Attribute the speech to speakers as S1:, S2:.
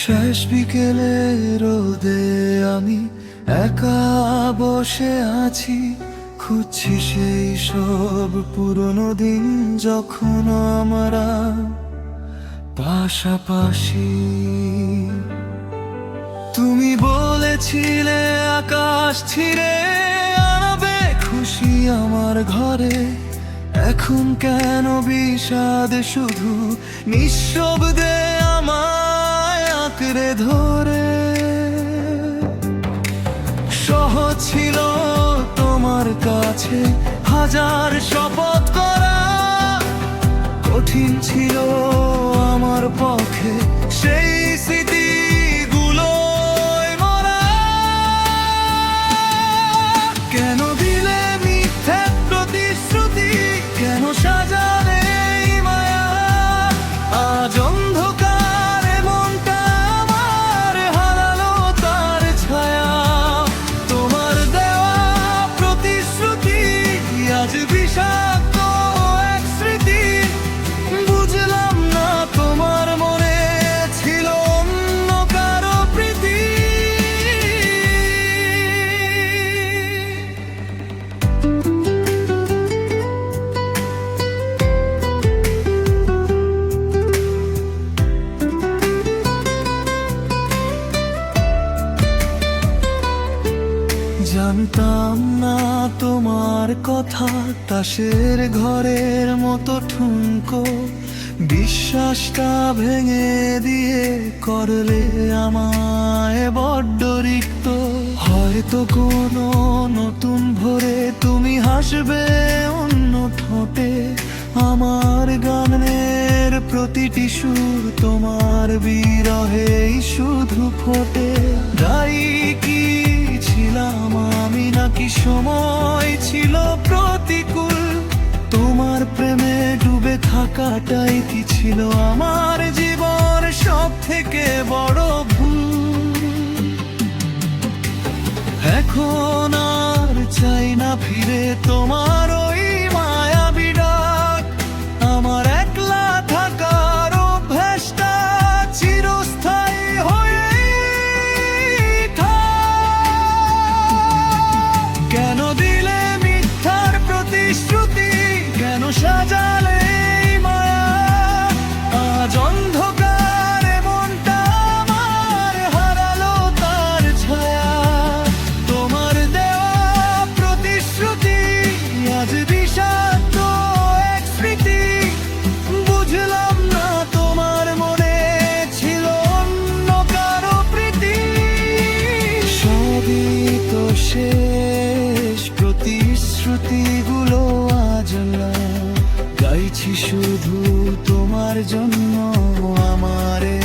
S1: শেষ বিকেলে রোদে আমি একা বসে আছি, খুঁজছি সেই সব পুরনো দিন যখন আমরা পাশাপাশি। তুমি বলেছিলে আকাশ ছিঁড়ে আনবে খুশি আমার ঘরে, এখন কেন বিষাদ শুধু নিঃশব্দে আমায় আঁকড়ে ধরে। সহজ ছিল তোমার কাছে হাজার শপথ করা, কঠিন ছিল আমার পক্ষে সেই স্মৃতিগুলোয় মরা। কেন দিলে মিথ্যে প্রতিশ্রুতি, কেন সাজালে এই মায়া? আজ অন্ধকারে মনটা আমার হারালো তার ছায়া। তোমার দেওয়া প্রতিশ্রুতি আজ বিষাক্ত এক স্মৃতি। বুঝলাম না তোমার মনে ছিল অন্য কারো প্রীতি। জানতাম না তোমার কথা তাসের ঘরের মতো ঠুনকো, বিশ্বাসটা ভেঙে দিয়ে করলে আমায় বড্ড রিক্ত। হয়তো কোনো নতুন ভোরে তুমি হাসবে অন্য ঠোঁটে, আমার গানের প্রতিটি সুর তোমার বিরহেই শুধু ফোটে। দায়ী কি ছিলাম আমি, নাকি সময় ছিল প্রতিকূল? তোমার প্রেমে ডুবে থাকাটাই কি ছিল আমার জীবন সব থেকে বড় ভুল? এখন আর চাই না ফিরে তোমার ওই মায়াবী ডাক। আমার একলা থাকার অভ্যাসটা চিরস্থায়ী হয়ে থাক। কেন দিলে মিথ্যার প্রতিশ্রুতি, কেন সাজালে এই মায়া? আজ অন্ধকারে মনটা আমার হারালো তার ছায়া। তোমার দেওয়া প্রতিশ্রুতি আজ বিষাক্ত এক স্মৃতি। বুঝলাম না তোমার মনে ছিল অন্য কারো প্রীতি। সবই তো শেষ, প্রতিশ্রুতিগুলো আজ না, গাইছি শুধু তোমার জন্য আমারে।